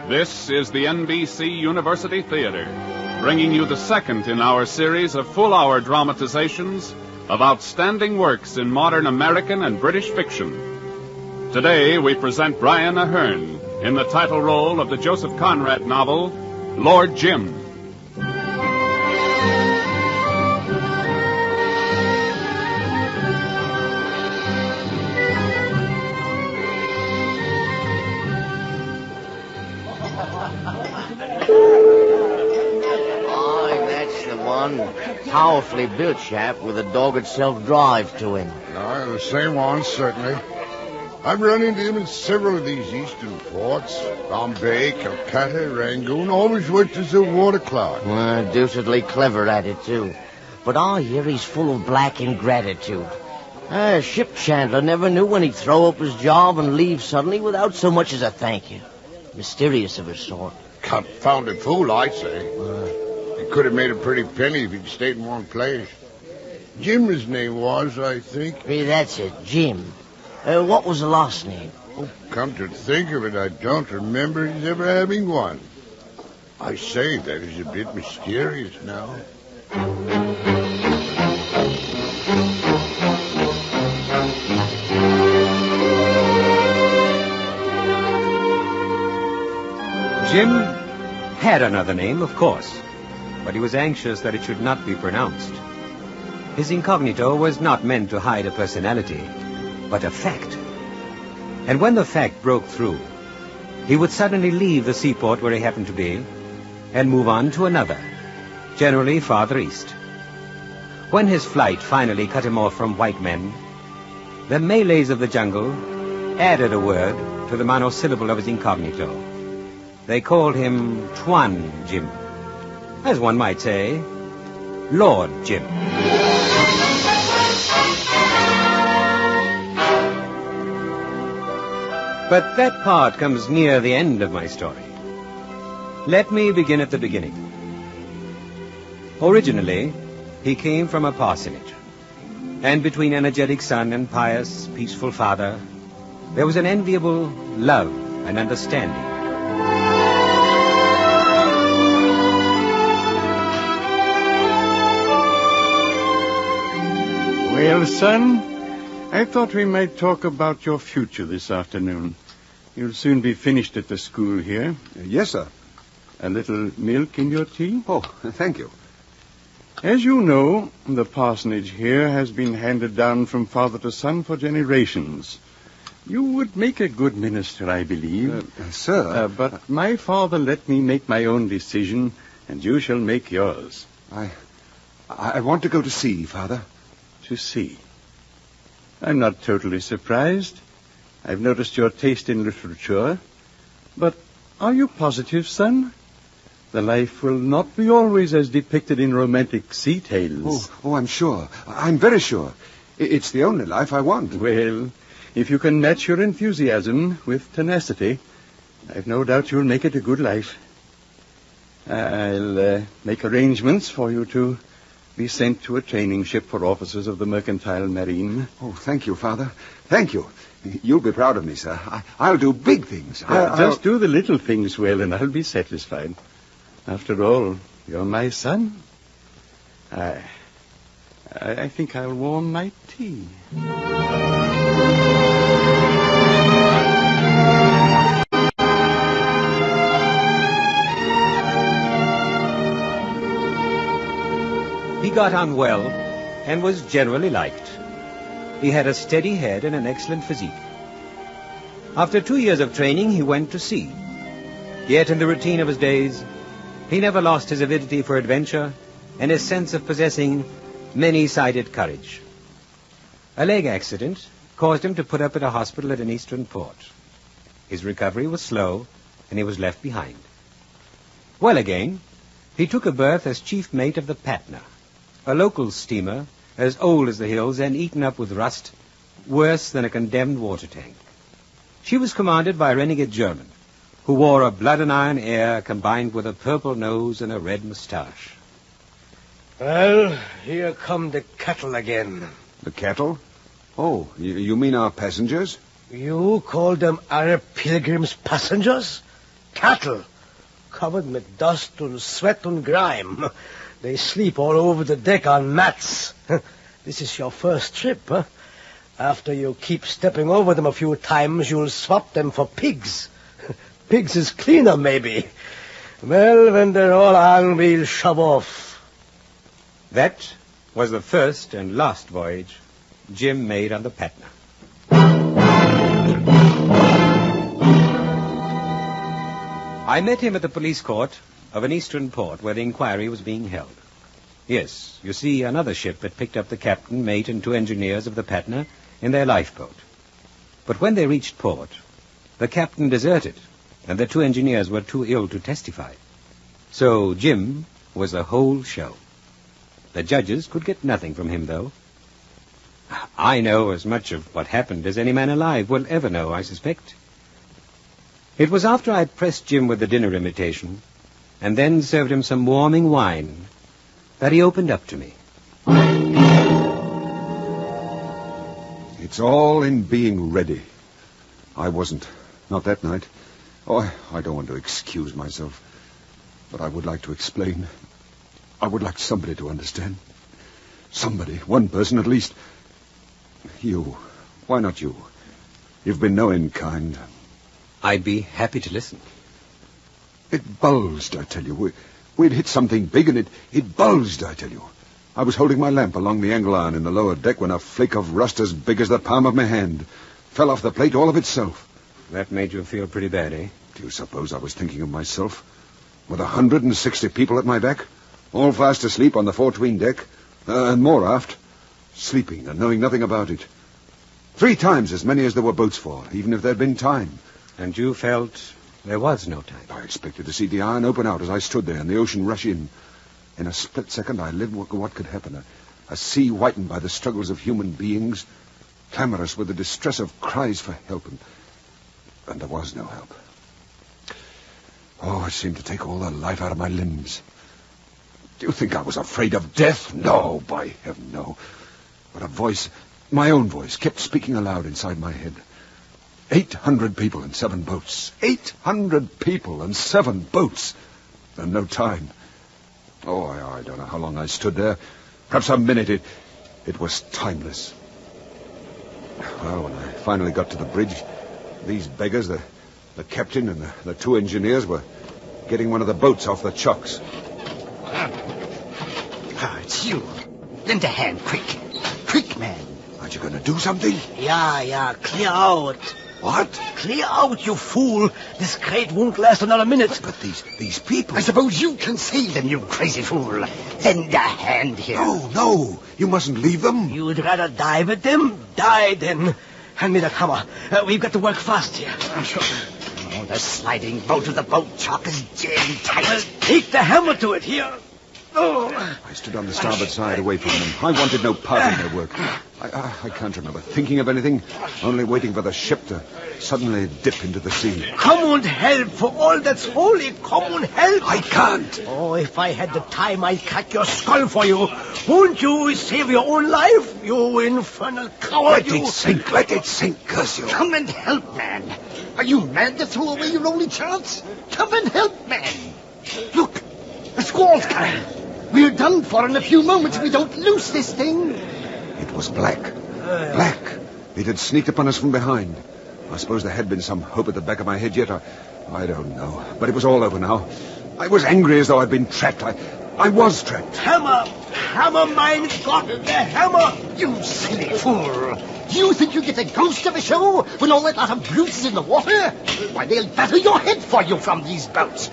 This is the NBC University Theater, bringing you the second in our series of full-hour dramatizations of outstanding works in modern American and British fiction. Today, we present Brian Ahern in the title role of the Joseph Conrad novel, Lord Jim. Powerfully built chap with a dogged self-drive to him. No, the same one, certainly. I've run into him in several of these eastern ports. Bombay, Calcutta, Rangoon, always worked as a water clerk. Deucedly clever at it, too. But I hear he's full of black ingratitude. A ship chandler never knew when he'd throw up his job and leave suddenly without so much as a thank you. Mysterious of his sort. Confounded fool, I'd say. He could have made a pretty penny if he'd stayed in one place. Jim, his name was, I think. That's it, Jim. What was the last name? Oh, come to think of it, I don't remember his ever having one. I say, that is a bit mysterious now. Jim had another name, of course, but he was anxious that it should not be pronounced. His incognito was not meant to hide a personality, but a fact. And when the fact broke through, he would suddenly leave the seaport where he happened to be and move on to another, generally farther east. When his flight finally cut him off from white men, the Malays of the jungle added a word to the monosyllable of his incognito. They called him Tuan Jim. As one might say, Lord Jim. But that part comes near the end of my story. Let me begin at the beginning. Originally, he came from a parsonage, and between energetic son and pious, peaceful father, there was an enviable love and understanding. Well, son, I thought we might talk about your future this afternoon. You'll soon be finished at the school here. Yes, sir. A little milk in your tea? Oh, thank you. As you know, the parsonage here has been handed down from father to son for generations. You would make a good minister, I believe. Sir. But my father let me make my own decision, and you shall make yours. I want to go to sea, Father. To sea. I'm not totally surprised. I've noticed your taste in literature. But are you positive, son? The life will not be always as depicted in romantic sea tales. Oh, I'm sure. I'm very sure. It's the only life I want. Well, if you can match your enthusiasm with tenacity, I've no doubt you'll make it a good life. I'll make arrangements for you to be sent to a training ship for officers of the mercantile marine. Oh, thank you, Father. Thank you. You'll be proud of me, sir. I'll do big things. Just do the little things well, and I'll be satisfied. After all, you're my son. I think I'll warm my tea. He got on well and was generally liked. He had a steady head and an excellent physique. After 2 years of training, he went to sea. Yet in the routine of his days, he never lost his avidity for adventure and his sense of possessing many-sided courage. A leg accident caused him to put up at a hospital at an eastern port. His recovery was slow, and he was left behind. Well again, he took a berth as chief mate of the Patna, a local steamer as old as the hills and eaten up with rust, worse than a condemned water tank. She was commanded by a renegade German, who wore a blood-and-iron air combined with a purple nose and a red moustache. Well, here come the cattle again. The cattle? Oh, you mean our passengers? You call them Arab pilgrims passengers? Cattle, covered with dust and sweat and grime. They sleep all over the deck on mats. This is your first trip, huh? After you keep stepping over them a few times, you'll swap them for pigs. Pigs is cleaner, maybe. Well, when they're all on, we'll shove off. That was the first and last voyage Jim made on the Patna. I met him at the police court of an eastern port where the inquiry was being held. Yes, you see, another ship had picked up the captain, mate, and 2 engineers of the Patna in their lifeboat. But when they reached port, the captain deserted, and the 2 engineers were too ill to testify. So Jim was the whole show. The judges could get nothing from him, though. I know as much of what happened as any man alive will ever know, I suspect. It was after I'd pressed Jim with the dinner invitation, and then served him some warming wine, that he opened up to me. It's all in being ready. I wasn't. Not that night. Oh, I don't want to excuse myself. But I would like to explain. I would like somebody to understand. Somebody, one person at least. You. Why not you? You've been knowing kind. I'd be happy to listen. It bulged, I tell you. We'd hit something big, and it bulged, I tell you. I was holding my lamp along the angle iron in the lower deck when a flake of rust as big as the palm of my hand fell off the plate all of itself. That made you feel pretty bad, eh? Do you suppose I was thinking of myself? With 160 people at my deck, all fast asleep on the fore-tween deck, and more aft, sleeping and knowing nothing about it. 3 times as many as there were boats for, even if there'd been time. And you felt there was no time? I expected to see the iron open out as I stood there and the ocean rush in. In a split second, I lived what could happen. A sea whitened by the struggles of human beings, clamorous with the distress of cries for help. And there was no help. Oh, it seemed to take all the life out of my limbs. Do you think I was afraid of death? No, by heaven, no. But a voice, my own voice, kept speaking aloud inside my head. 800 people and 7 boats. 800 people and 7 boats. And no time. Oh, I don't know how long I stood there. Perhaps a minute. It was timeless. Well, when I finally got to the bridge, these beggars, the captain and the 2 engineers, were getting one of the boats off the chocks. Ah, it's you. Lend a hand, quick. Quick, man. Aren't you going to do something? Yeah, clear out. What? Clear out, you fool. This crate won't last another minute. But these people... I suppose you can save them, you crazy fool. Lend a hand here. No. You mustn't leave them. You'd rather die with them? Die, then. Hand me that hammer. We've got to work fast here. Sure. Oh, the sliding boat of the boat chock is jammed tight. Well, take the hammer to it here. Oh. I stood on the starboard side away from them. I wanted no part in their work. I can't remember thinking of anything, only waiting for the ship to suddenly dip into the sea. Come and help, for all that's holy. Come and help. I can't. Oh, if I had the time, I'd crack your skull for you. Won't you save your own life, you infernal coward? Let it sink, curse you. Come and help, man. Are you mad to throw away your only chance? Come and help, man. Look, the squall's coming. We're done for in a few moments if we don't loose this thing. It was black. Black. It had sneaked upon us from behind. I suppose there had been some hope at the back of my head yet. I don't know. But it was all over now. I was angry as though I'd been trapped. I was trapped. Hammer, mein Gott, the hammer. You silly fool. Do you think you get a ghost of a show when all that lot of brutes is in the water? Why, they'll batter your head for you from these boats.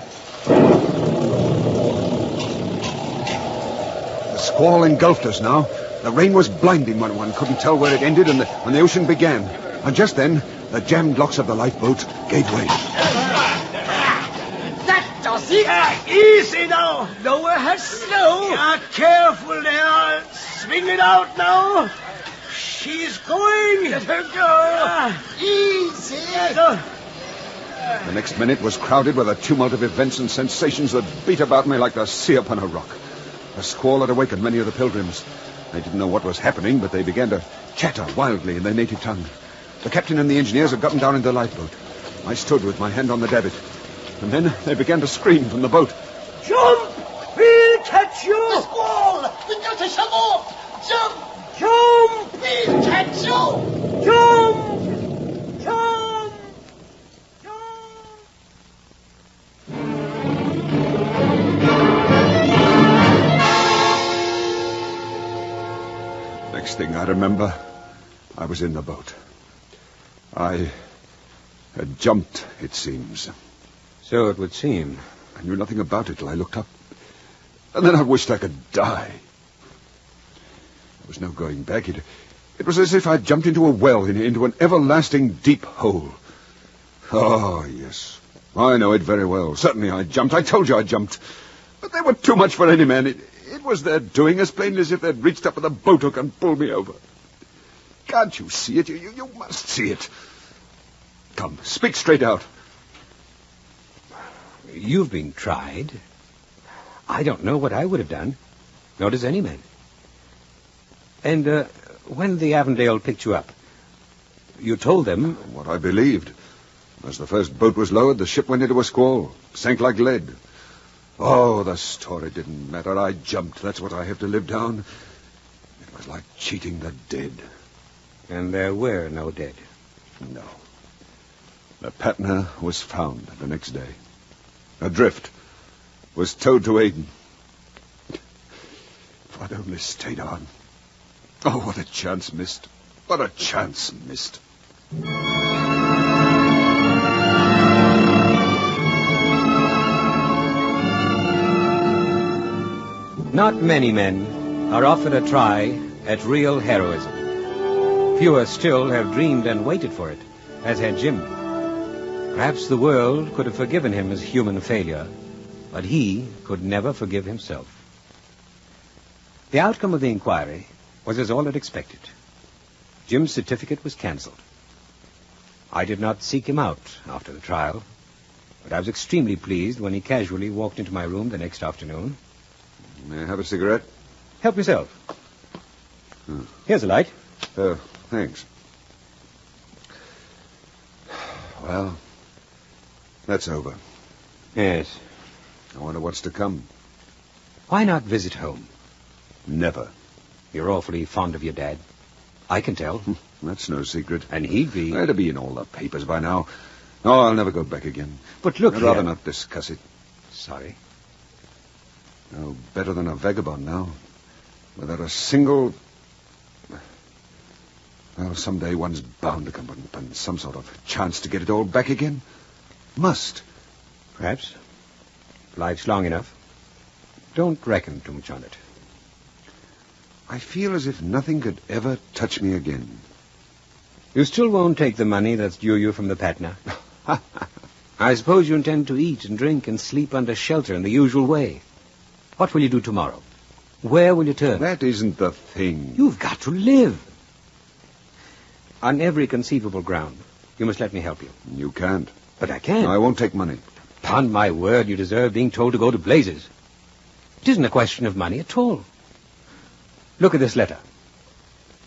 The squall engulfed us now. The rain was blinding when one couldn't tell where it ended and the ocean began. And just then, the jammed locks of the lifeboat gave way. That does it. Easy now. Lower her slow. Yeah, careful there. Swing it out now. She's going. Let her go. Easy. The next minute was crowded with a tumult of events and sensations that beat about me like the sea upon a rock. The squall had awakened many of the pilgrims. They didn't know what was happening, but they began to chatter wildly in their native tongue. The captain and the engineers had gotten down into the lifeboat. I stood with my hand on the davit. And then they began to scream from the boat. Jump! We'll catch you! The squall! We got to shove off! Jump! Jump! We'll catch you! Jump! Jump! Next thing I remember, I was in the boat. I had jumped, it seems. So it would seem. I knew nothing about it till I looked up. And then I wished I could die. There was no going back. It was as if I'd jumped into a well, into an everlasting deep hole. Oh, yes. I know it very well. Certainly I jumped. I told you I jumped. But they were too much for any man. It was their doing, as plain as if they'd reached up with a boat hook and pulled me over. Can't you see it? You must see it. Come, speak straight out. You've been tried. I don't know what I would have done. Nor does any man. And when the Avondale picked you up, you told them... What I believed. As the first boat was lowered, the ship went into a squall. Sank like lead. Oh, the story didn't matter. I jumped. That's what I have to live down. It was like cheating the dead. And there were no dead. No. The Patna was found the next day. Adrift. Was towed to Aden. If I'd only stayed on. Oh, what a chance missed. What a chance missed. Not many men are offered a try at real heroism. Fewer still have dreamed and waited for it, as had Jim. Perhaps the world could have forgiven him his human failure, but he could never forgive himself. The outcome of the inquiry was as all had expected. Jim's certificate was cancelled. I did not seek him out after the trial, but I was extremely pleased when he casually walked into my room the next afternoon. May I have a cigarette? Help yourself. Here's a light. Thanks. Well, that's over. Yes. I wonder what's to come. Why not visit home? Never. You're awfully fond of your dad. I can tell. That's no secret. And he'd be... It'd be in all the papers by now. No, I'll never go back again. But look I'd here... rather not discuss it. Sorry. No better than a vagabond now. Without a single... Well, someday one's bound to come upon some sort of chance to get it all back again. Must. Perhaps. Life's long enough. Don't reckon too much on it. I feel as if nothing could ever touch me again. You still won't take the money that's due you from the Patna. I suppose you intend to eat and drink and sleep under shelter in the usual way. What will you do tomorrow? Where will you turn? That isn't the thing. You've got to live. On every conceivable ground, you must let me help you. You can't. But I can. No, I won't take money. Upon my word, you deserve being told to go to blazes. It isn't a question of money at all. Look at this letter.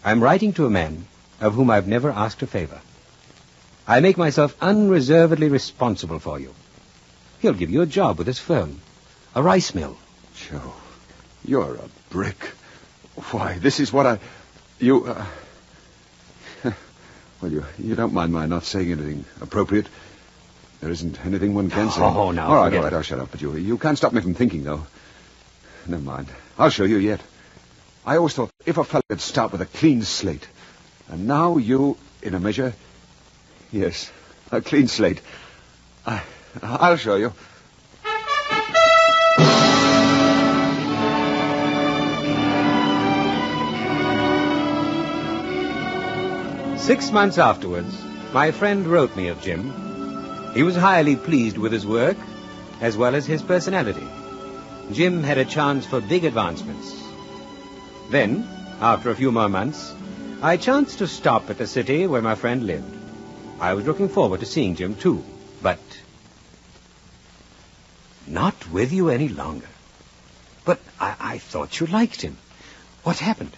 I'm writing to a man of whom I've never asked a favor. I make myself unreservedly responsible for you. He'll give you a job with his firm. A rice mill. Joe, you're a brick. Why, this is what you... Well, you don't mind my not saying anything appropriate? There isn't anything one can say. Oh, now, all right, I'll shut up. But you can't stop me from thinking, though. Never mind. I'll show you yet. I always thought if a fellow could start with a clean slate. And now you, in a measure... Yes, a clean slate. I'll show you. Six months afterwards, my friend wrote me of Jim. He was highly pleased with his work, as well as his personality. Jim had a chance for big advancements. Then, after a few more months, I chanced to stop at the city where my friend lived. I was looking forward to seeing Jim, too, but not with you any longer. But I thought you liked him. What happened?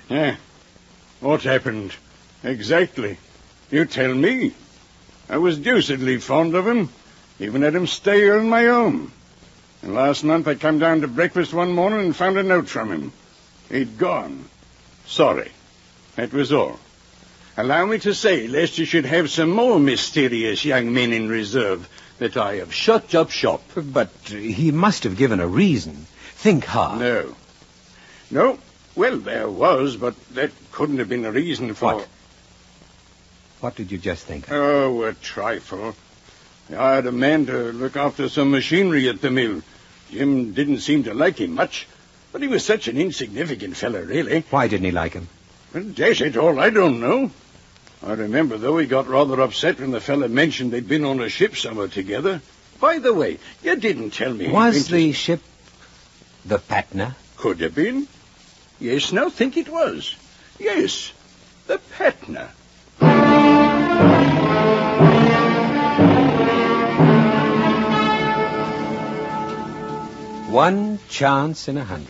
What happened? Exactly. You tell me. I was deucedly fond of him. Even had him stay here in my home. And last month I came down to breakfast one morning and found a note from him. He'd gone. Sorry. That was all. Allow me to say, lest you should have some more mysterious young men in reserve, that I have shut up shop. But he must have given a reason. Think hard. No. Well, there was, but that couldn't have been a reason for... What did you just think of? Oh, a trifle. I hired a man to look after some machinery at the mill. Jim didn't seem to like him much, but he was such an insignificant fellow, really. Why didn't he like him? Well, dash it all, I don't know. I remember, though, he got rather upset when the fellow mentioned they'd been on a ship somewhere together. By the way, you didn't tell me... Was the ship the Patna? Could have been. Yes, now think it was. Yes, the Patna. One chance in 100.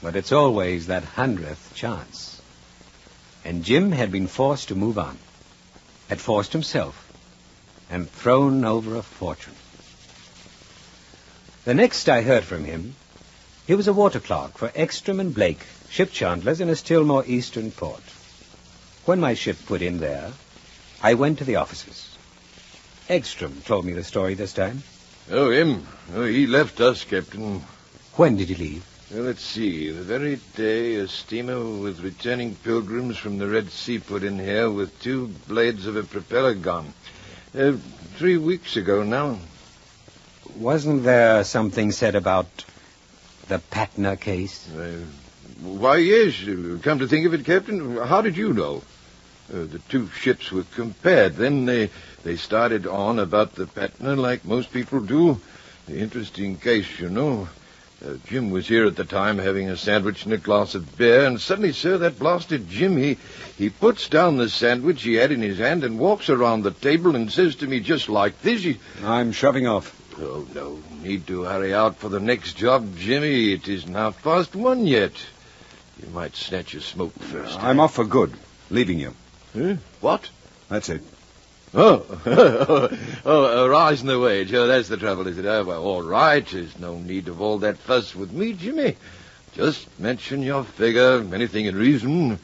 But it's always that 100th chance. And Jim had been forced to move on. Had forced himself. And thrown over a fortune. The next I heard from him, he was a water clerk for Ekstrom and Blake, ship chandlers in a still more eastern port. When my ship put in there, I went to the offices. Ekstrom told me the story this time. Oh, him? Oh, he left us, Captain. When did he leave? Well, let's see. The very day a steamer with returning pilgrims from the Red Sea put in here with 2 blades of a propeller gone. 3 weeks ago now. Wasn't there something said about the Patna case? Why, yes. Come to think of it, Captain, how did you know? The 2 ships were compared. Then they started on about the Patna like most people do. Interesting case, you know. Jim was here at the time having a sandwich and a glass of beer, and suddenly, sir, that blasted Jim, he puts down the sandwich he had in his hand and walks around the table and says to me just like this. I'm shoving off. Oh, no need to hurry out for the next job, Jimmy. It isn't 1:30 yet. You might snatch a smoke first. I'm off for good. Leaving you. Huh? What? That's it. A rise in the wage. Oh, that's the trouble, is it? Oh, well, all right. There's no need of all that fuss with me, Jimmy. Just mention your figure, anything in reason.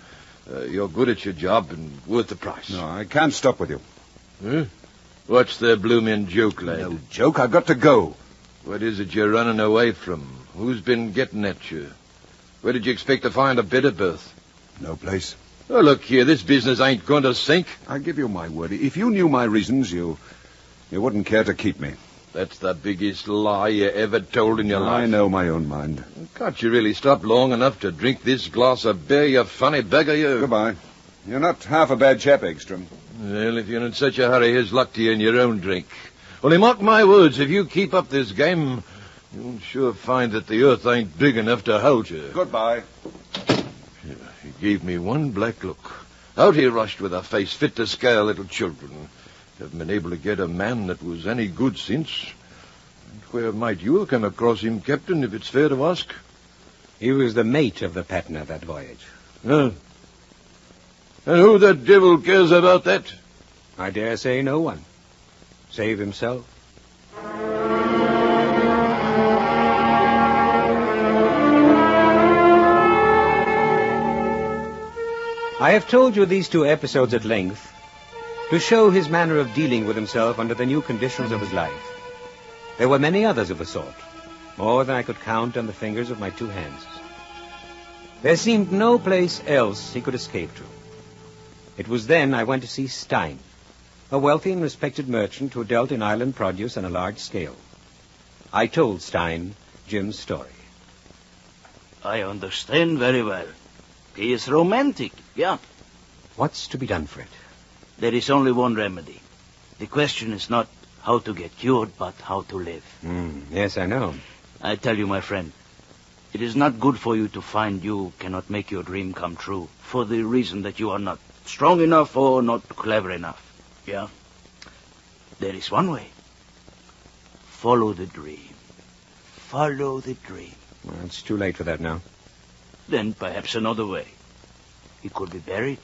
You're good at your job and worth the price. No, I can't stop with you. Huh? What's the bloomin' joke, lad? No joke. I've got to go. What is it you're running away from? Who's been getting at you? Where did you expect to find a better berth? No place. Oh, look here, this business ain't going to sink. I give you my word. If you knew my reasons, you wouldn't care to keep me. That's the biggest lie you ever told in your life. I know my own mind. Can't you really stop long enough to drink this glass of beer, you funny beggar, you? Goodbye. You're not half a bad chap, Ekstrom. Well, if you're in such a hurry, here's luck to you in your own drink. Only mark my words, if you keep up this game, you'll sure find that the earth ain't big enough to hold you. Goodbye. He gave me one black look. Out he rushed with a face fit to scare little children. Haven't been able to get a man that was any good since. And where might you have come across him, Captain, if it's fair to ask? He was the mate of the Patna that voyage. And who the devil cares about that? I dare say no one. Save himself. I have told you these 2 episodes at length to show his manner of dealing with himself under the new conditions of his life. There were many others of the sort, more than I could count on the fingers of my 2 hands. There seemed no place else he could escape to. It was then I went to see Stein, a wealthy and respected merchant who dealt in island produce on a large scale. I told Stein Jim's story. I understand very well. He is romantic, yeah. What's to be done for it? There is only one remedy. The question is not how to get cured, but how to live. Yes, I know. I tell you, my friend, it is not good for you to find you cannot make your dream come true for the reason that you are not strong enough or not clever enough. Yeah? There is one way. Follow the dream. Follow the dream. Well, it's too late for that now. Then perhaps another way. He could be buried.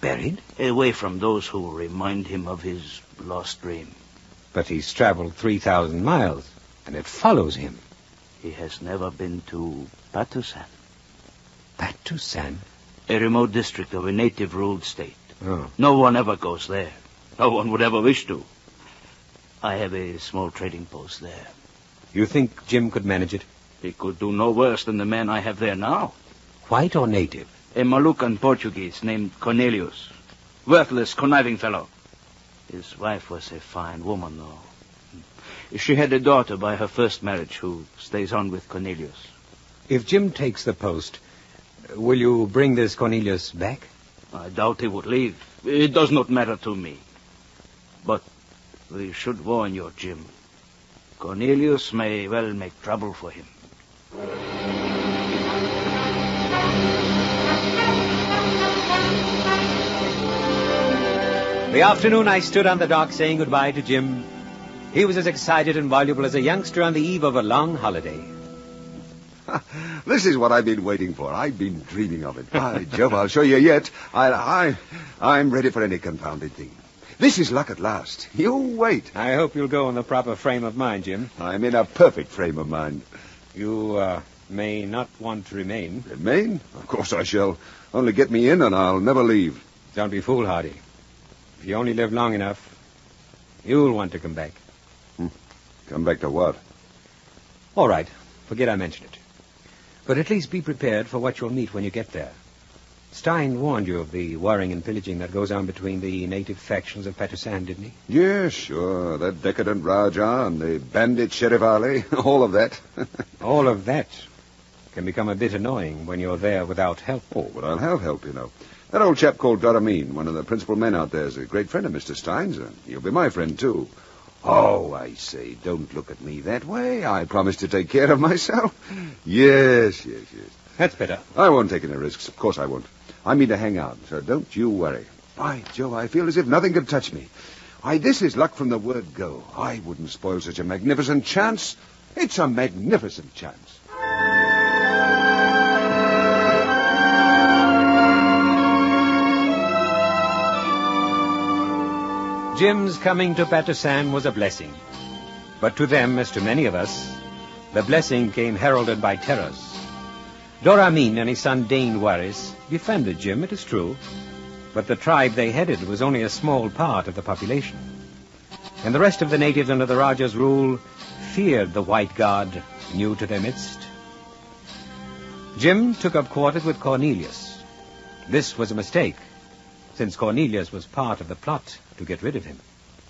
Buried? Away from those who remind him of his lost dream. But he's traveled 3,000 miles, and it follows him. He has never been to Patusan. Patusan? A remote district of a native-ruled state. Oh. No one ever goes there. No one would ever wish to. I have a small trading post there. You think Jim could manage it? He could do no worse than the man I have there now. White or native? A Moluccan Portuguese named Cornelius. Worthless, conniving fellow. His wife was a fine woman, though. She had a daughter by her first marriage who stays on with Cornelius. If Jim takes the post, will you bring this Cornelius back? I doubt he would leave. It does not matter to me. But we should warn you, Jim. Cornelius may well make trouble for him. The afternoon I stood on the dock saying goodbye to Jim. He was as excited and voluble as a youngster on the eve of a long holiday. This is what I've been waiting for. I've been dreaming of it. By Jove, I'll show you yet. I'm ready for any confounded thing. This is luck at last. You wait. I hope you'll go in the proper frame of mind, Jim. I'm in a perfect frame of mind. You may not want to remain. Remain? Of course I shall. Only get me in and I'll never leave. Don't be foolhardy. If you only live long enough, you'll want to come back. Come back to what? All right. Forget I mentioned it. But at least be prepared for what you'll meet when you get there. Stein warned you of the warring and pillaging that goes on between the native factions of Patusan, didn't he? Yes, sure. That decadent Raja and the bandit Sheriff Ali. All of that. All of that can become a bit annoying when you're there without help. Oh, but I'll have help, you know. That old chap called Doramin, one of the principal men out there, is a great friend of Mr. Stein's. He'll be my friend, too. Oh, I say, don't look at me that way. I promise to take care of myself. Yes. That's better. I won't take any risks. Of course I won't. I mean to hang out, so don't you worry. By Joe, I feel as if nothing could touch me. This is luck from the word go. I wouldn't spoil such a magnificent chance. It's a magnificent chance. Jim's coming to Patusan was a blessing. But to them, as to many of us, the blessing came heralded by terrors. Doramin and his son Dane Waris defended Jim, it is true, but the tribe they headed was only a small part of the population. And the rest of the natives under the Raja's rule feared the white god new to their midst. Jim took up quarters with Cornelius. This was a mistake, since Cornelius was part of the plot to get rid of him.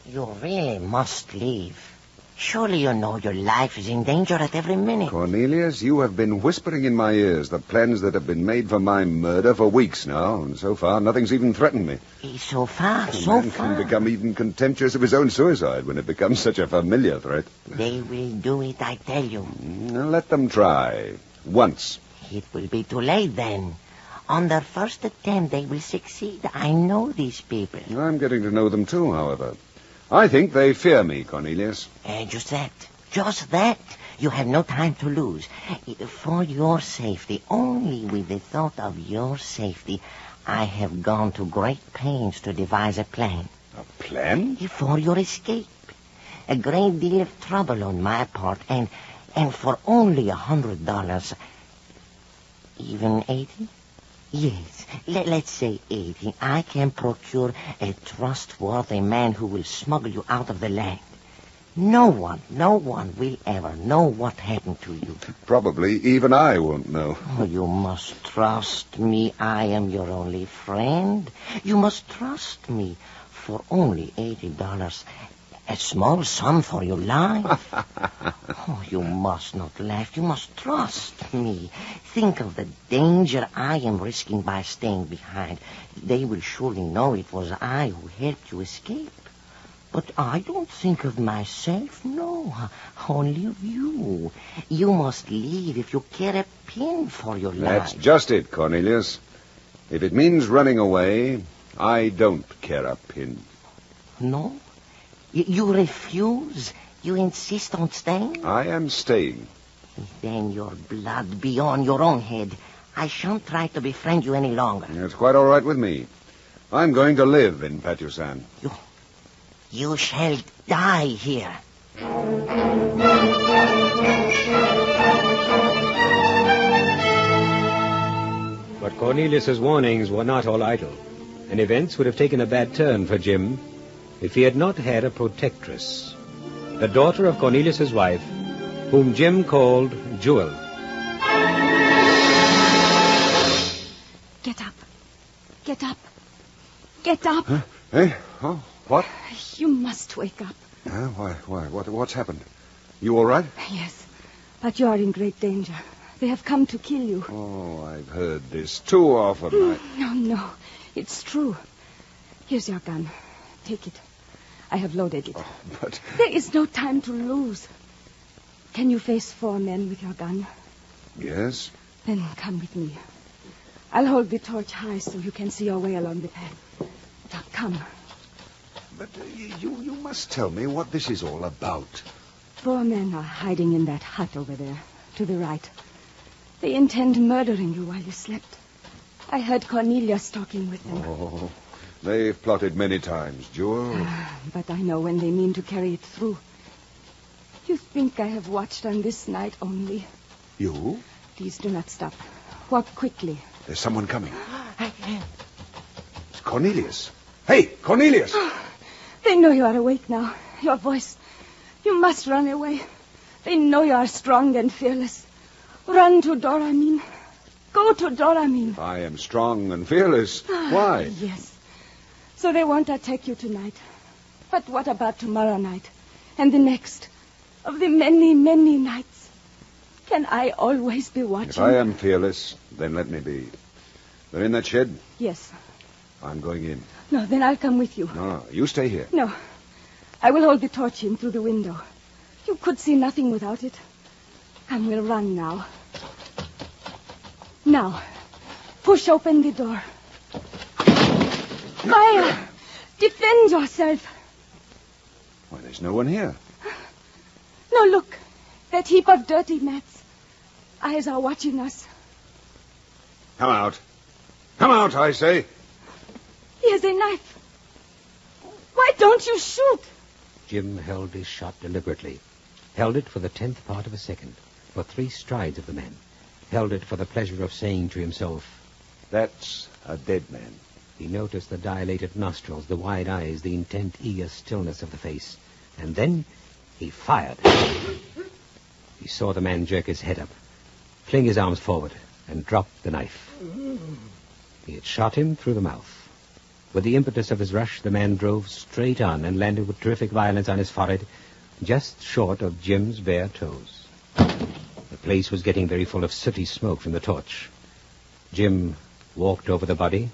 You really must leave. Surely you know your life is in danger at every minute. Cornelius, you have been whispering in my ears the plans that have been made for my murder for weeks now, and so far nothing's even threatened me. So far. A man can become even contemptuous of his own suicide when it becomes such a familiar threat. They will do it, I tell you. Let them try. Once. It will be too late then. On their first attempt, they will succeed. I know these people. I'm getting to know them too, however. I think they fear me, Cornelius. Just that. You have no time to lose. For your safety, only with the thought of your safety, I have gone to great pains to devise a plan. A plan? For your escape. A great deal of trouble on my part, and for only $100. Even 80? Yes, let's say 80. I can procure a trustworthy man who will smuggle you out of the land. No one will ever know what happened to you. Probably even I won't know. Oh, you must trust me. I am your only friend. You must trust me. For only $80. A small sum for your life. Oh, you must not laugh. You must trust me. Think of the danger I am risking by staying behind. They will surely know it was I who helped you escape. But I don't think of myself, no. Only of you. You must leave if you care a pin for your life. That's just it, Cornelius. If it means running away, I don't care a pin. No? You refuse? You insist on staying? I am staying. Then your blood be on your own head. I shan't try to befriend you any longer. It's quite all right with me. I'm going to live in Patusan. You shall die here. But Cornelius's warnings were not all idle, and events would have taken a bad turn for Jim if he had not had a protectress, the daughter of Cornelius's wife, whom Jim called Jewel. Get up. Get up. Get up. Huh? Hey? Oh, what? You must wake up. Why? What's happened? You all right? Yes, but you are in great danger. They have come to kill you. Oh, I've heard this too often. No. It's true. Here's your gun. Take it. I have loaded it. Oh, but... There is no time to lose. Can you face 4 men with your gun? Yes. Then come with me. I'll hold the torch high so you can see your way along the path. Now, come. But you must tell me what this is all about. 4 men are hiding in that hut over there, to the right. They intend murdering you while you slept. I heard Cornelius talking with them. Oh, they've plotted many times, Jewel. But I know when they mean to carry it through. You think I have watched on this night only? You? Please do not stop. Walk quickly. There's someone coming. It's Cornelius. Hey, Cornelius! They know you are awake now. Your voice. You must run away. They know you are strong and fearless. Run to Doramin. Go to Doramin. I am strong and fearless. Why? Yes. So they won't attack you tonight. But what about tomorrow night? And the next? Of the many, many nights? Can I always be watching? If I am fearless, then let me be. They're in that shed? Yes. I'm going in. No, then I'll come with you. No, you stay here. No. I will hold the torch in through the window. You could see nothing without it. And we'll run now. Now, push open the door. Fire! Defend yourself. Why, there's no one here. No, look. That heap of dirty mats. Eyes are watching us. Come out. Come out, I say. Here's a knife. Why don't you shoot? Jim held his shot deliberately. Held it for the 10th part of a second, for 3 strides of the man. Held it for the pleasure of saying to himself, That's a dead man. He noticed the dilated nostrils, the wide eyes, the intent, eager stillness of the face. And then he fired. He saw the man jerk his head up, fling his arms forward, and drop the knife. He had shot him through the mouth. With the impetus of his rush, the man drove straight on and landed with terrific violence on his forehead, just short of Jim's bare toes. The place was getting very full of sooty smoke from the torch. Jim walked over the body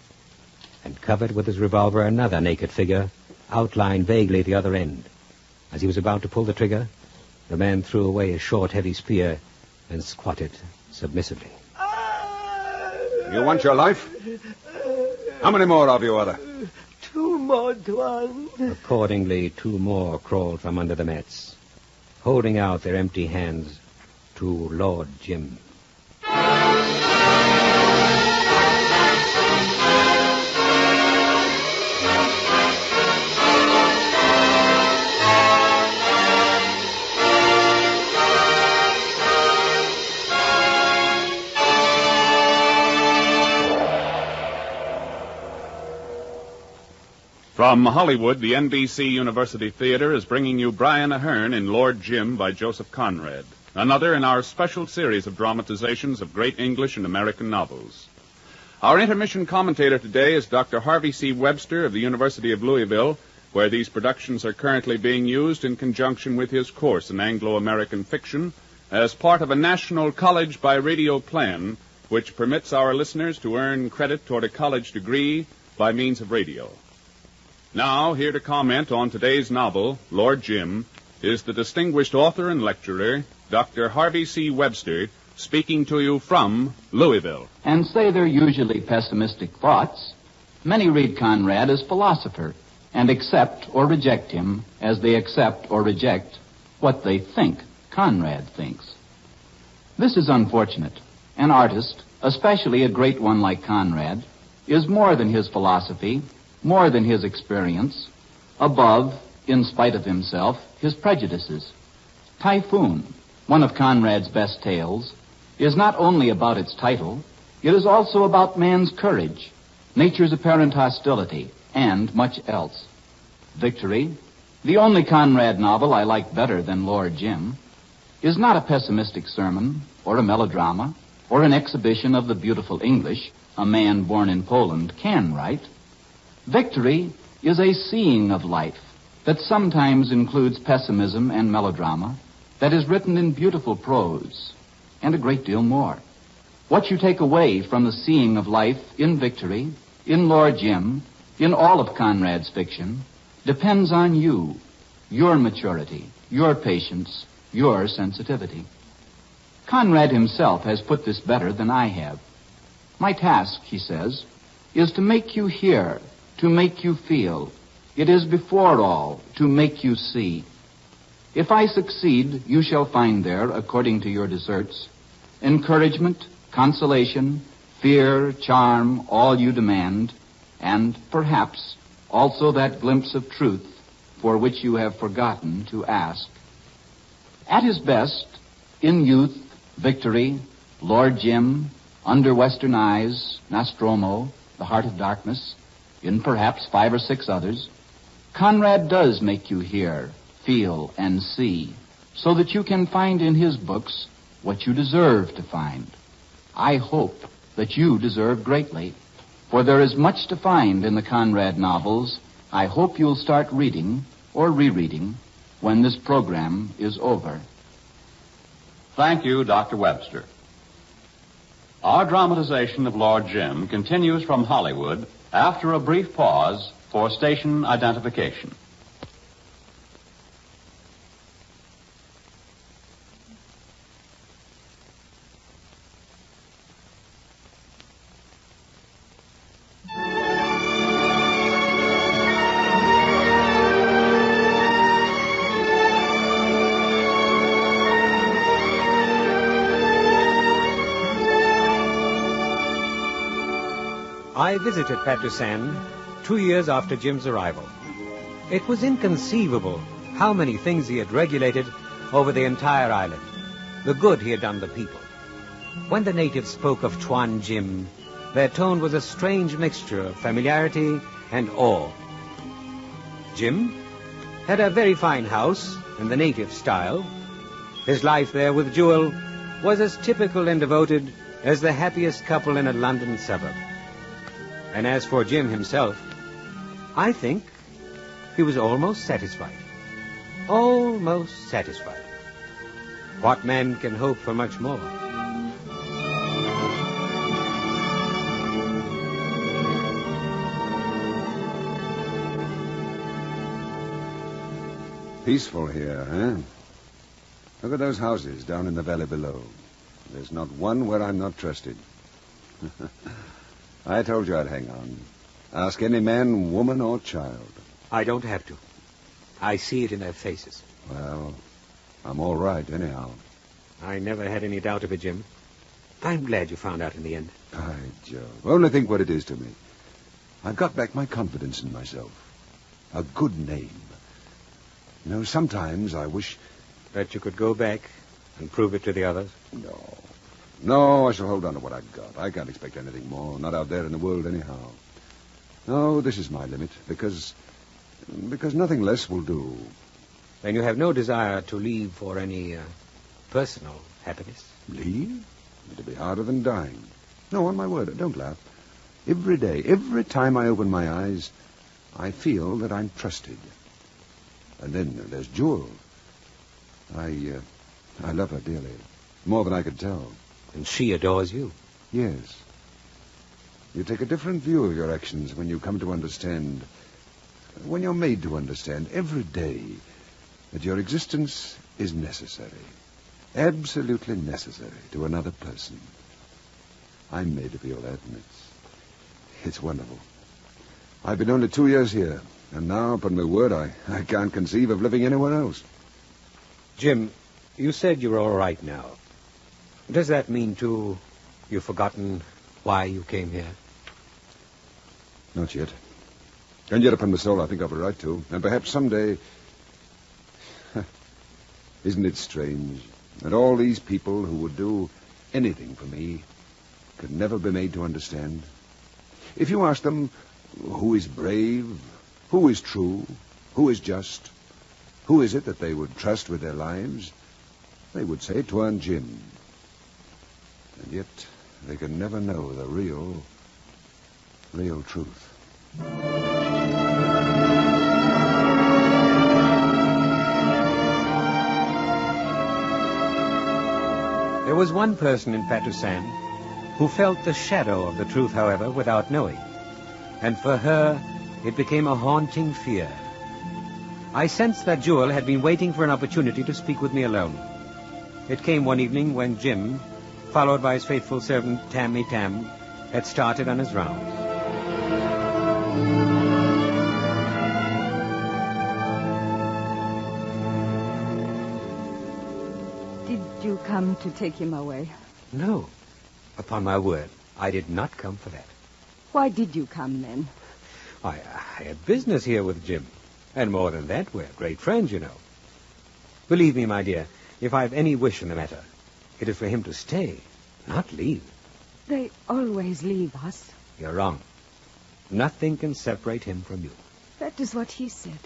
and covered with his revolver another naked figure, outlined vaguely at the other end. As he was about to pull the trigger, the man threw away his short, heavy spear and squatted submissively. You want your life? How many more of you are there? 2 more, Tuan. Accordingly, 2 more crawled from under the mats, holding out their empty hands to Lord Jim. From Hollywood, the NBC University Theater is bringing you Brian Ahern in Lord Jim by Joseph Conrad, another in our special series of dramatizations of great English and American novels. Our intermission commentator today is Dr. Harvey C. Webster of the University of Louisville, where these productions are currently being used in conjunction with his course in Anglo-American fiction as part of a national college by radio plan, which permits our listeners to earn credit toward a college degree by means of radio. Now, here to comment on today's novel, Lord Jim, is the distinguished author and lecturer, Dr. Harvey C. Webster, speaking to you from Louisville. And say they're usually pessimistic thoughts, many read Conrad as philosopher and accept or reject him as they accept or reject what they think Conrad thinks. This is unfortunate. An artist, especially a great one like Conrad, is more than his philosophy, more than his experience, above in spite of himself, his prejudices. Typhoon, one of Conrad's best tales, is not only about its title, it is also about man's courage, nature's apparent hostility, and much else. Victory, the only Conrad novel I like better than Lord Jim, is not a pessimistic sermon or a melodrama or an exhibition of the beautiful English a man born in Poland can write. Victory is a seeing of life that sometimes includes pessimism and melodrama, that is written in beautiful prose, and a great deal more. What you take away from the seeing of life in Victory, in Lord Jim, in all of Conrad's fiction, depends on you, your maturity, your patience, your sensitivity. Conrad himself has put this better than I have. My task, he says, is to make you hear, to make you feel. It is before all to make you see. If I succeed, you shall find there, according to your deserts, encouragement, consolation, fear, charm, all you demand, and perhaps also that glimpse of truth for which you have forgotten to ask. At his best, in youth, Victory, Lord Jim, Under Western Eyes, Nostromo, The Heart of Darkness, in perhaps 5 or 6 others, Conrad does make you hear, feel, and see, so that you can find in his books what you deserve to find. I hope that you deserve greatly, for there is much to find in the Conrad novels I hope you'll start reading or rereading when this program is over. Thank you, Dr. Webster. Our dramatization of Lord Jim continues from Hollywood after a brief pause for station identification. I visited Patusan 2 years after Jim's arrival. It was inconceivable how many things he had regulated over the entire island, the good he had done the people. When the natives spoke of Tuan Jim, their tone was a strange mixture of familiarity and awe. Jim had a very fine house in the native style. His life there with Jewel was as typical and devoted as the happiest couple in a London suburb. And as for Jim himself, I think he was almost satisfied. Almost satisfied. What man can hope for much more? Peaceful here, huh? Look at those houses down in the valley below. There's not one where I'm not trusted. I told you I'd hang on. Ask any man, woman, or child. I don't have to. I see it in their faces. Well, I'm all right, anyhow. I never had any doubt of it, Jim. I'm glad you found out in the end. By Jove. Only think what it is to me. I've got back my confidence in myself. A good name. You know, sometimes I wish... That you could go back and prove it to the others? No, I shall hold on to what I've got. I can't expect anything more, not out there in the world anyhow. No, this is my limit, because nothing less will do. Then you have no desire to leave for any personal happiness? Leave? It'll be harder than dying. No, on my word, don't laugh. Every day, every time I open my eyes, I feel that I'm trusted. And then there's Jewel. I love her dearly, more than I could tell. And she adores you? Yes. You take a different view of your actions when you come to understand, when you're made to understand every day that your existence is necessary, absolutely necessary to another person. I'm made to feel that, and it's wonderful. I've been only 2 years here, and now, upon my word, I can't conceive of living anywhere else. Jim, you said you were all right now. Does that mean, too, you've forgotten why you came here? Not yet. And yet, upon my soul, I think I've a right to. And perhaps someday... Isn't it strange that all these people who would do anything for me could never be made to understand? If you ask them who is brave, who is true, who is just, who is it that they would trust with their lives, they would say 'twan Jim. And yet they could never know the real truth. There was one person in Patusan who felt the shadow of the truth, however, without knowing. And for her, it became a haunting fear. I sensed that Jewel had been waiting for an opportunity to speak with me alone. It came one evening when Jim, followed by his faithful servant Tammy Tam, had started on his rounds. Did you come to take him away? No. Upon my word, I did not come for that. Why did you come, then? I had business here with Jim. And more than that, we're great friends, you know. Believe me, my dear, if I've any wish in the matter, it is for him to stay, not leave. They always leave us. You're wrong. Nothing can separate him from you. That is what he said.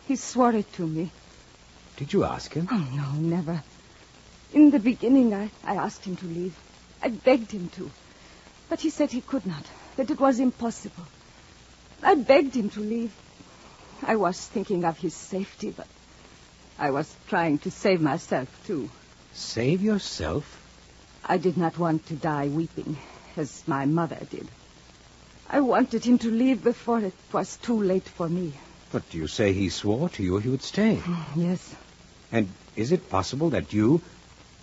He swore it to me. Did you ask him? Oh, no, never. In the beginning, I asked him to leave. I begged him to. But he said he could not, that it was impossible. I begged him to leave. I was thinking of his safety, but I was trying to save myself, too. Save yourself? I did not want to die weeping, as my mother did. I wanted him to leave before it was too late for me. But you say he swore to you he would stay. Yes. And is it possible that you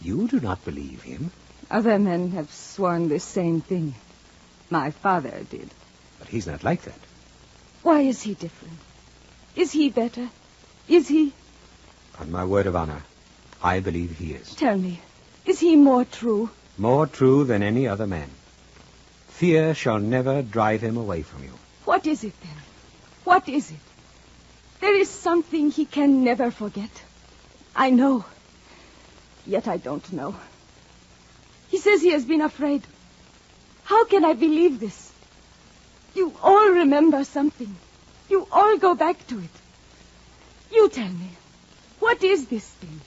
do not believe him? Other men have sworn the same thing. My father did. But he's not like that. Why is he different? Is he better? Is he? On my word of honor, I believe he is. Tell me, is he more true? More true than any other man. Fear shall never drive him away from you. What is it, then? What is it? There is something he can never forget. I know. Yet I don't know. He says he has been afraid. How can I believe this? You all remember something. You all go back to it. You tell me, what is this thing?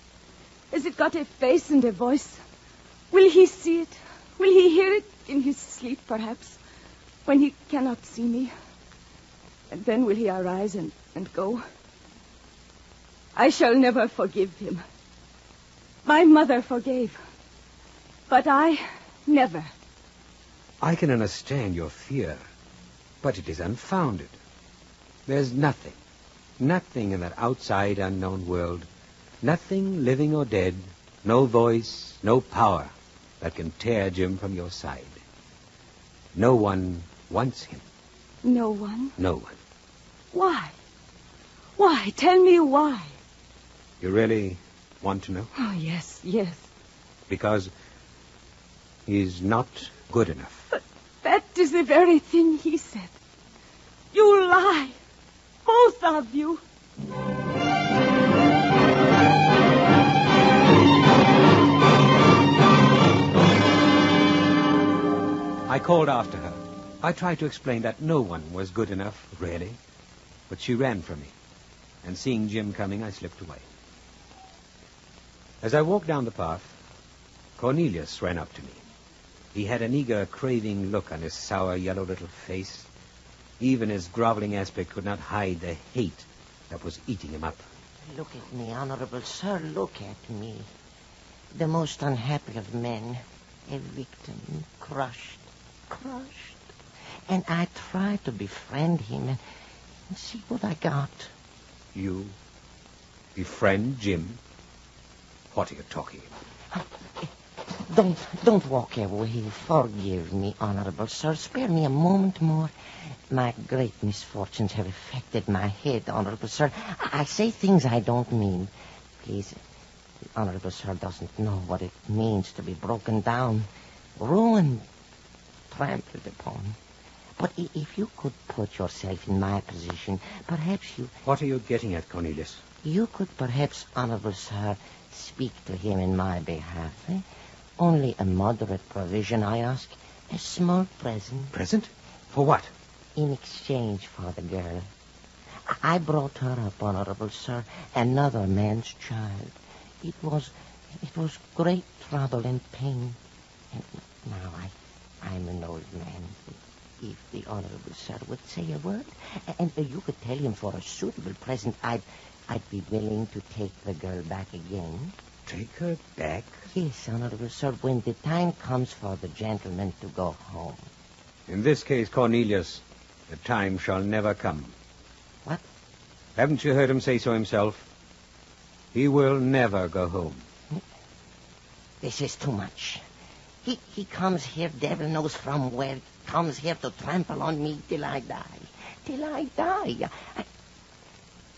Has it got a face and a voice? Will he see it? Will he hear it in his sleep, perhaps, when he cannot see me? And then will he arise and go? I shall never forgive him. My mother forgave, but I never. I can understand your fear, but it is unfounded. There's nothing in that outside unknown world, nothing living or dead, no voice, no power that can tear Jim from your side. No one wants him. No one? No one. Why? Why? Tell me why. You really want to know? Oh, yes, yes. Because he's not good enough. But that is the very thing he said. You lie. Both of you. I called after her. I tried to explain that no one was good enough, really. But she ran from me. And seeing Jim coming, I slipped away. As I walked down the path, Cornelius ran up to me. He had an eager, craving look on his sour, yellow little face. Even his groveling aspect could not hide the hate that was eating him up. Look at me, Honorable Sir, look at me. The most unhappy of men. A victim, crushed. And I tried to befriend him and see what I got. You befriend Jim? What are you talking about? Don't walk away. Forgive me, Honorable Sir. Spare me a moment more. My great misfortunes have affected my head, Honorable Sir. I say things I don't mean. Please, the Honorable Sir doesn't know what it means to be broken down, ruined, trampled upon. But if you could put yourself in my position, perhaps you... What are you getting at, Cornelius? You could perhaps, Honorable Sir, speak to him in my behalf. Only a moderate provision, I ask. A small present. Present? For what? In exchange for the girl. I brought her up, Honorable Sir, another man's child. It was great trouble and pain. And now I'm an old man. If the Honorable Sir would say a word, and you could tell him for a suitable present, I'd be willing to take the girl back again. Take her back? Yes, Honorable Sir, when the time comes for the gentleman to go home. In this case, Cornelius, the time shall never come. What? Haven't you heard him say so himself? He will never go home. This is too much. He comes here, devil knows from where, comes here to trample on me till I die. Till I die.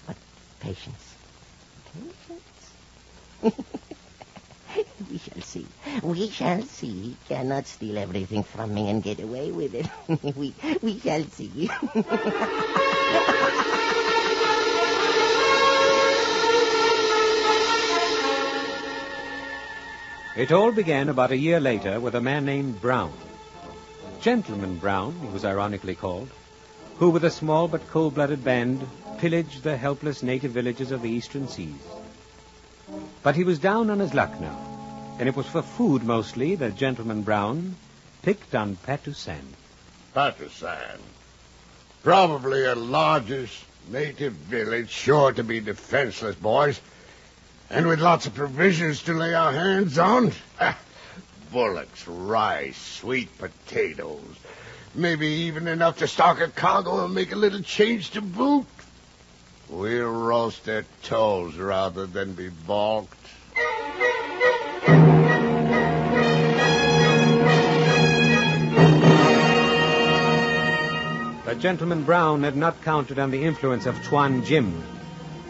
But patience. We shall see. We shall see. He cannot steal everything from me and get away with it. we shall see. It all began about a year later with a man named Brown. Gentleman Brown, he was ironically called, who with a small but cold-blooded band pillaged the helpless native villages of the eastern seas. But he was down on his luck now, and it was for food mostly that Gentleman Brown picked on Patusan. Patusan. Probably a largest native village, sure to be defenseless, boys. And with lots of provisions to lay our hands on. Bullocks, rice, sweet potatoes. Maybe even enough to stock a cargo and make a little change to boot. We'll roast their toes rather than be balked. But Gentleman Brown had not counted on the influence of Tuan Jim,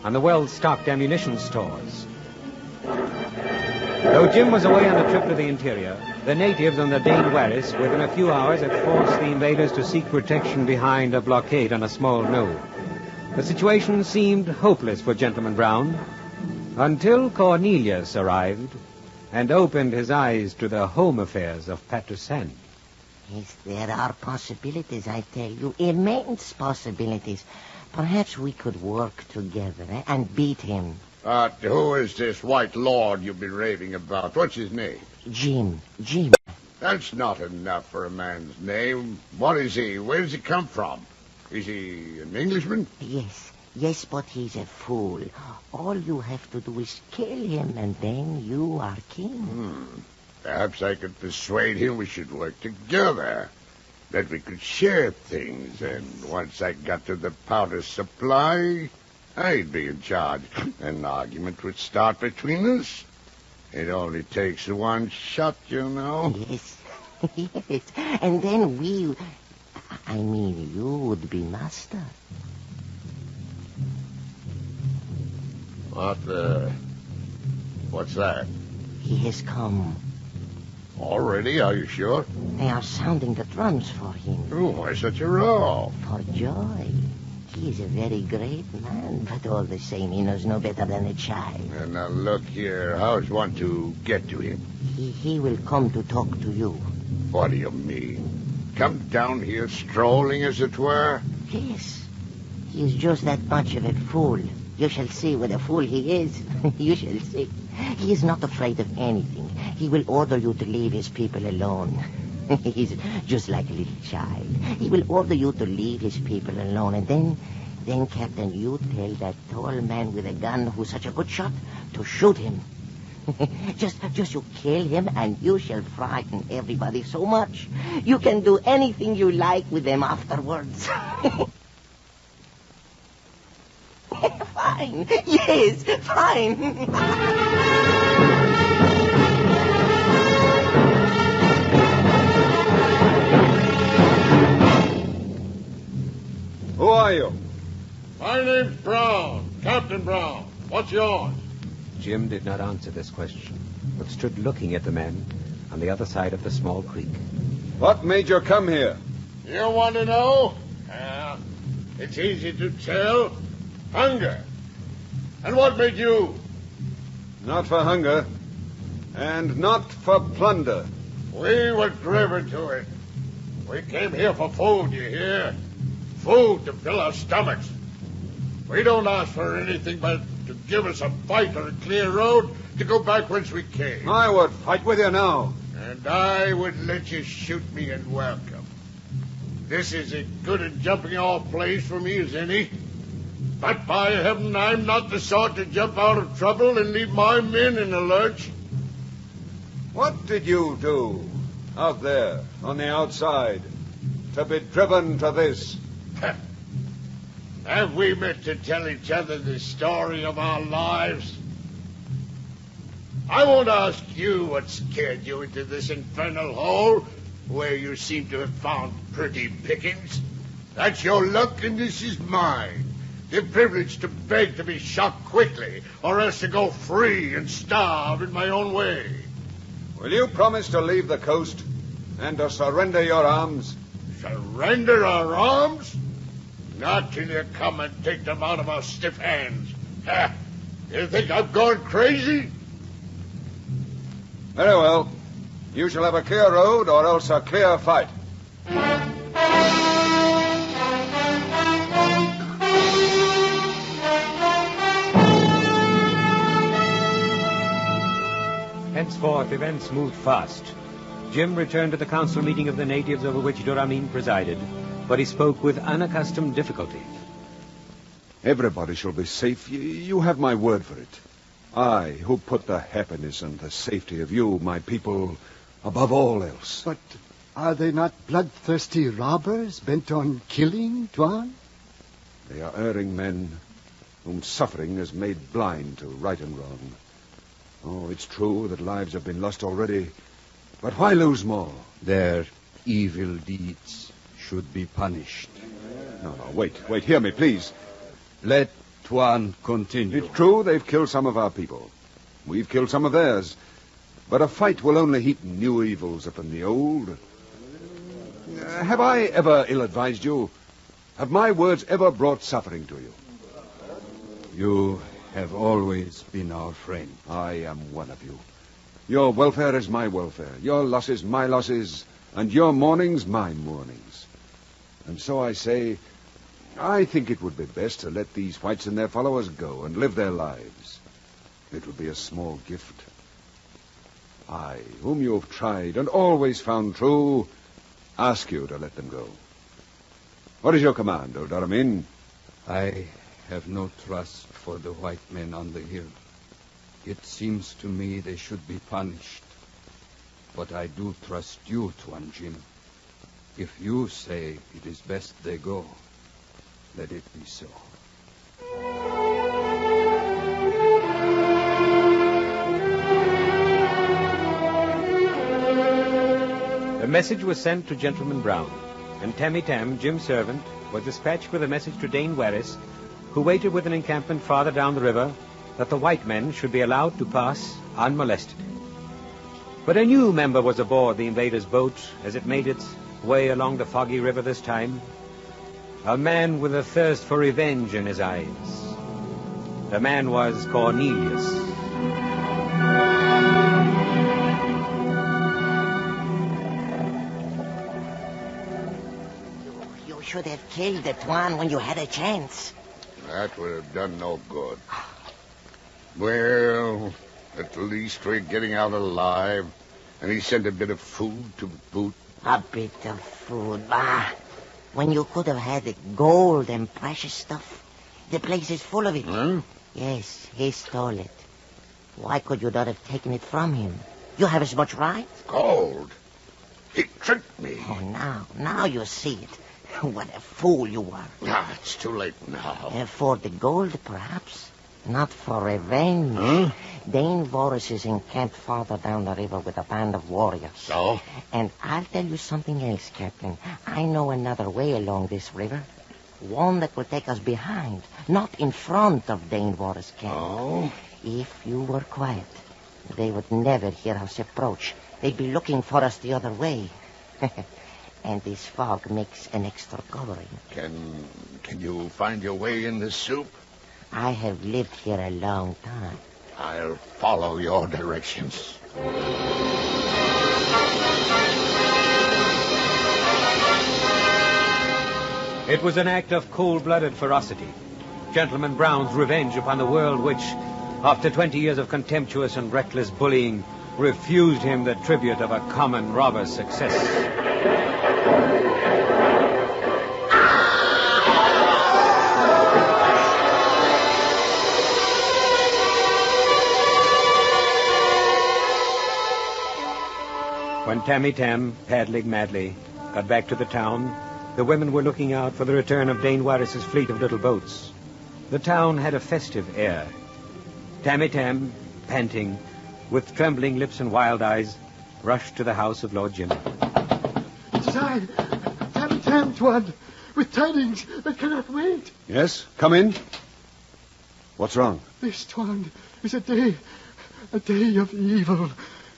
on the well-stocked ammunition stores. Though Jim was away on a trip to the interior, the natives on the Dane Waris within a few hours had forced the invaders to seek protection behind a blockade on a small knoll. The situation seemed hopeless for Gentleman Brown until Cornelius arrived and opened his eyes to the home affairs of Patusan. Yes, there are possibilities, I tell you, immense possibilities. Perhaps we could work together and beat him. Who is this white lord you've been raving about? What's his name? Jim. That's not enough for a man's name. What is he? Where does he come from? Is he an Englishman? Yes, but he's a fool. All you have to do is kill him, and then you are king. Perhaps I could persuade him we should work together. That we could share things, and once I got to the powder supply, I'd be in charge. An argument would start between us. It only takes one shot, you know. Yes. And then you would be master. What's that? He has come. Already? Are you sure? They are sounding the drums for him. Oh, why such a row? For joy. He is a very great man, but all the same, he knows no better than a child. And now look here, how's one to get to him? He will come to talk to you. What do you mean? Come down here strolling, as it were? Yes. He is just that much of a fool. You shall see what a fool he is. You shall see. He is not afraid of anything. He will order you to leave his people alone. He's just like a little child. He will order you to leave his people alone, and then, Captain, you tell that tall man with a gun who's such a good shot to shoot him. Just you kill him, and you shall frighten everybody so much. You can do anything you like with them afterwards. Fine. Yes, fine. Who are you? My name's Brown, Captain Brown. What's yours? Jim did not answer this question, but stood looking at the man on the other side of the small creek. What made you come here? You want to know? It's easy to tell. Hunger. And what made you? Not for hunger, and not for plunder. We were driven to it. We came here for food, you hear? Food to fill our stomachs. We don't ask for anything but to give us a fight or a clear road to go back whence we came. I would fight with you now. And I would let you shoot me in welcome. This is as good a jumping off place for me as any. But by heaven, I'm not the sort to jump out of trouble and leave my men in a lurch. What did you do out there on the outside to be driven to this? Have we meant to tell each other the story of our lives? I won't ask you what scared you into this infernal hole where you seem to have found pretty pickings. That's your luck and this is mine. The privilege to beg to be shot quickly or else to go free and starve in my own way. Will you promise to leave the coast and to surrender your arms? Surrender our arms? Not till you come and take them out of our stiff hands. You think I've gone crazy? Very well. You shall have a clear road or else a clear fight. Henceforth, events moved fast. Jim returned to the council meeting of the natives over which Duramin presided, but he spoke with unaccustomed difficulty. Everybody shall be safe. You have my word for it. I, who put the happiness and the safety of you, my people, above all else. But are they not bloodthirsty robbers bent on killing, Tuan? They are erring men whom suffering has made blind to right and wrong. Oh, it's true that lives have been lost already, but why lose more? Their evil deeds should be punished. No, wait, hear me, please. Let Tuan continue. It's true they've killed some of our people. We've killed some of theirs. But a fight will only heap new evils upon the old. Have I ever ill-advised you? Have my words ever brought suffering to you? You have always been our friend. I am one of you. Your welfare is my welfare. Your losses, my losses. And your mournings, my mournings. And so I say, I think it would be best to let these whites and their followers go and live their lives. It would be a small gift. I, whom you have tried and always found true, ask you to let them go. What is your command, O Duramin? I have no trust for the white men on the hill. It seems to me they should be punished. But I do trust you, Tuan Jim. If you say it is best they go, let it be so. A message was sent to Gentleman Brown, and Tammy Tam, Jim's servant, was dispatched with a message to Dane Warris, who waited with an encampment farther down the river, that the white men should be allowed to pass unmolested. But a new member was aboard the invaders' boat as it made its way along the foggy river this time. A man with a thirst for revenge in his eyes. The man was Cornelius. You should have killed the Tuan when you had a chance. That would have done no good. Well, at least we're getting out alive. And he sent a bit of food to boot. A bit of food, bah. When you could have had the gold and precious stuff. The place is full of it. Huh? Yes, he stole it. Why could you not have taken it from him? You have as much right. Gold? He tricked me. Oh, now you see it. What a fool you are. It's too late now. For the gold, perhaps. Not for revenge. Huh? Dane Warris is encamped farther down the river with a band of warriors. So? And I'll tell you something else, Captain. I know another way along this river. One that will take us behind, not in front of Dane Warris' camp. Oh? If you were quiet, they would never hear us approach. They'd be looking for us the other way. And this fog makes an extra covering. Can you find your way in this soup? I have lived here a long time. I'll follow your directions. It was an act of cold-blooded ferocity. Gentleman Brown's revenge upon the world which, after 20 years of contemptuous and reckless bullying, refused him the tribute of a common robber's success. When Tammy Tam, paddling madly, got back to the town, the women were looking out for the return of Dane Warris's fleet of little boats. The town had a festive air. Tammy Tam, panting, with trembling lips and wild eyes, rushed to the house of Lord Jim. It is I, Tammy Tam, Tuan, with tidings that cannot wait. Yes, come in. What's wrong? This, Tuan, is a day of evil,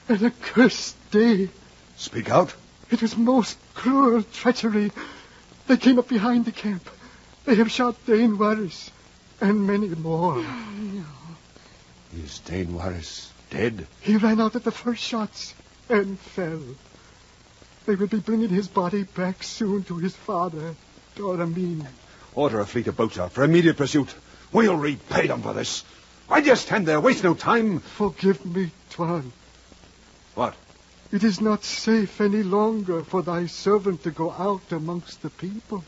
and a cursed day. Speak out. It was most cruel treachery. They came up behind the camp. They have shot Dane Warris, and many more. No. Is Dane Warris dead? He ran out at the first shots and fell. They will be bringing his body back soon to his father, Doramin. Order a fleet of boats out for immediate pursuit. We'll repay them for this. Why do you stand there? Waste no time. Forgive me, Tuan. What? It is not safe any longer for thy servant to go out amongst the people.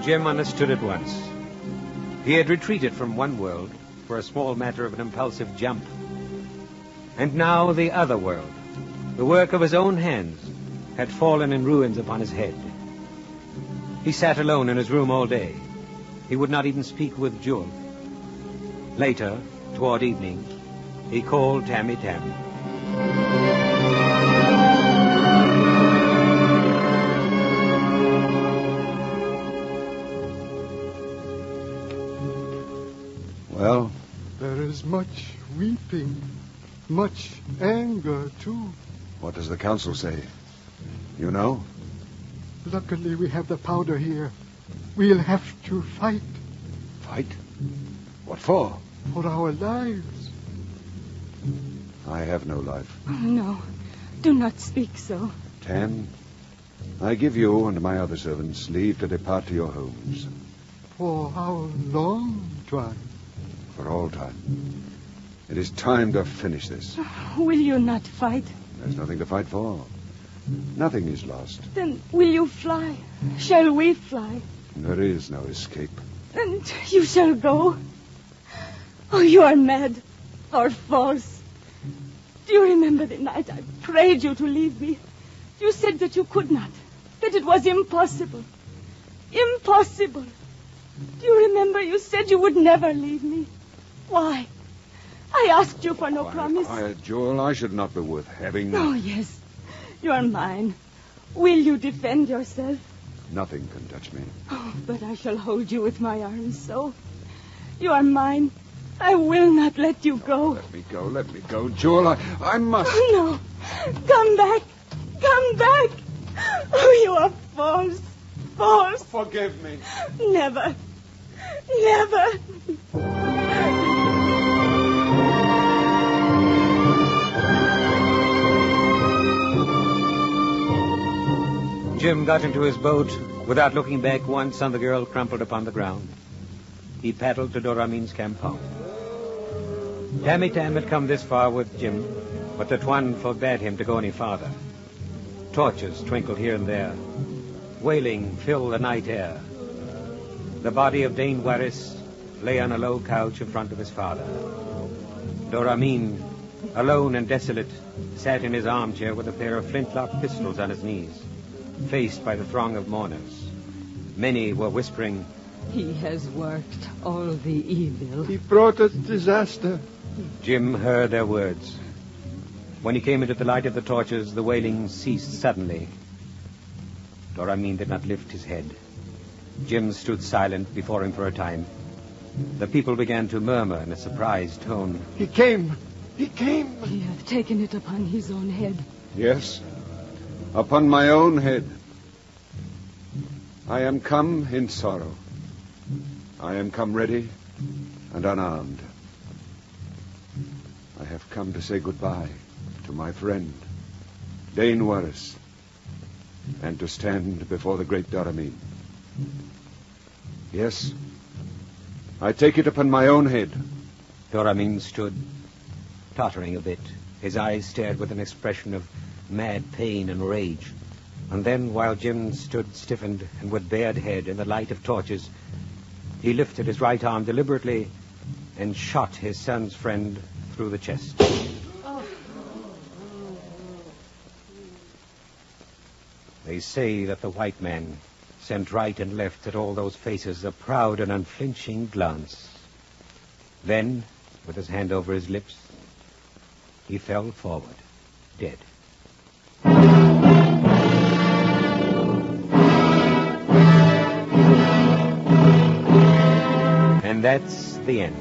Jim understood at once. He had retreated from one world for a small matter of an impulsive jump. And now the other world, the work of his own hands, had fallen in ruins upon his head. He sat alone in his room all day. He would not even speak with Jewel. Later, toward evening, he called Tammy Tam. Well? There is much weeping, much anger, too. What does the council say? You know? Luckily, we have the powder here. We'll have to fight. Fight? What for? For our lives. I have no life. Oh, no. Do not speak so. Tam, I give you and my other servants leave to depart to your homes. For how long, Tuan? For all time. It is time to finish this. Will you not fight? There's nothing to fight for. Nothing is lost. Then will you fly? Shall we fly? There is no escape. And you shall go? Oh, you are mad or false. Do you remember the night I prayed you to leave me? You said that you could not, that it was impossible. Impossible. Do you remember you said you would never leave me? Why? I asked you for no promise. Quiet, Joel. I should not be worth having. Oh, yes. You are mine. Will you defend yourself? Nothing can touch me. Oh, but I shall hold you with my arms so. You are mine. I will not let you go. Let me go. Let me go, Joel. I must. Oh, no. Come back. Come back. Oh, you are false. False. Forgive me. Never. Never. Jim got into his boat without looking back once on the girl crumpled upon the ground. He paddled to Doramin's compound. Tammy Tam had come this far with Jim, but the Tuan forbade him to go any farther. Torches twinkled here and there. Wailing filled the night air. The body of Dane Warris lay on a low couch in front of his father. Doramin, alone and desolate, sat in his armchair with a pair of flintlock pistols on his knees, faced by the throng of mourners. Many were whispering, "He has worked all the evil. He brought us disaster." Jim heard their words. When he came into the light of the torches, the wailing ceased suddenly. Doramin did not lift his head. Jim stood silent before him for a time. The people began to murmur in a surprised tone. He came. He came. He hath taken it upon his own head. Yes, upon my own head. I am come in sorrow. I am come ready and unarmed. I have come to say goodbye to my friend, Dane Warris, and to stand before the great Doramin. Yes, I take it upon my own head. Doramin stood, tottering a bit. His eyes stared with an expression of mad pain and rage. And then, while Jim stood stiffened and with bared head in the light of torches, he lifted his right arm deliberately and shot his son's friend through the chest. They say that the white man sent right and left at all those faces a proud and unflinching glance. Then, with his hand over his lips, he fell forward, dead. And that's the end.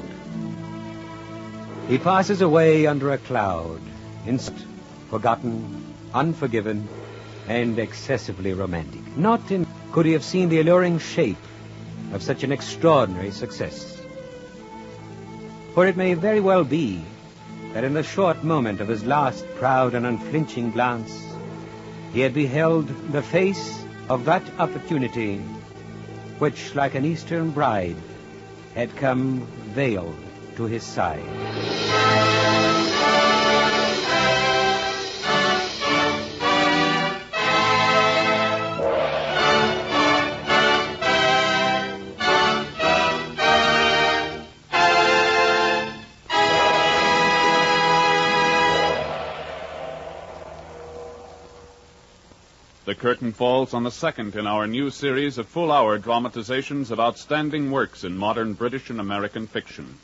He passes away under a cloud, instant, forgotten, unforgiven, and excessively romantic. Not in could he have seen the alluring shape of such an extraordinary success. For it may very well be that in the short moment of his last proud and unflinching glance, he had beheld the face of that opportunity which, like an Eastern bride, had come veiled to his side. The curtain falls on the second in our new series of full-hour dramatizations of outstanding works in modern British and American fiction.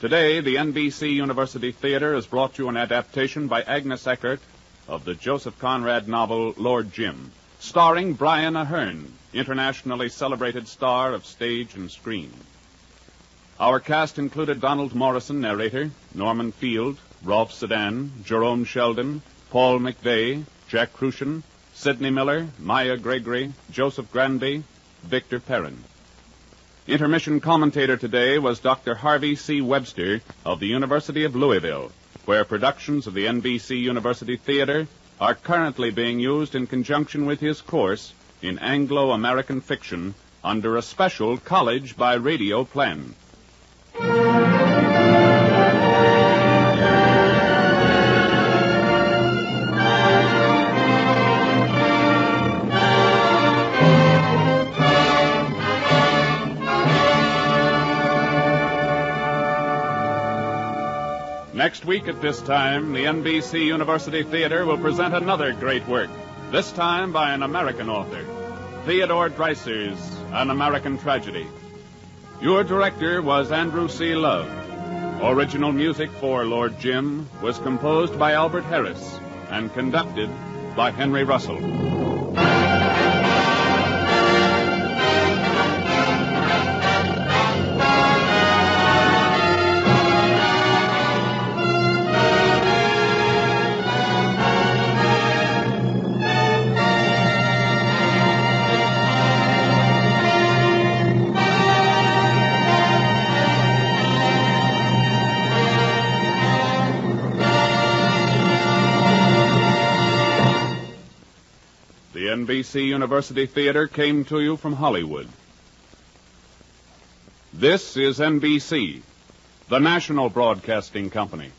Today, the NBC University Theater has brought you an adaptation by Agnes Eckert of the Joseph Conrad novel Lord Jim, starring Brian Aherne, internationally celebrated star of stage and screen. Our cast included Donald Morrison, narrator, Norman Field, Rolf Sedan, Jerome Sheldon, Paul McVeigh, Jack Crucian, Sidney Miller, Maya Gregory, Joseph Granby, Victor Perrin. Intermission commentator today was Dr. Harvey C. Webster of the University of Louisville, where productions of the NBC University Theater are currently being used in conjunction with his course in Anglo-American fiction under a special college by radio plan. Next week at this time, the NBC University Theater will present another great work, this time by an American author, Theodore Dreiser's An American Tragedy. Your director was Andrew C. Love. Original music for Lord Jim was composed by Albert Harris and conducted by Henry Russell. The NBC University Theater came to you from Hollywood. This is NBC, the national broadcasting company.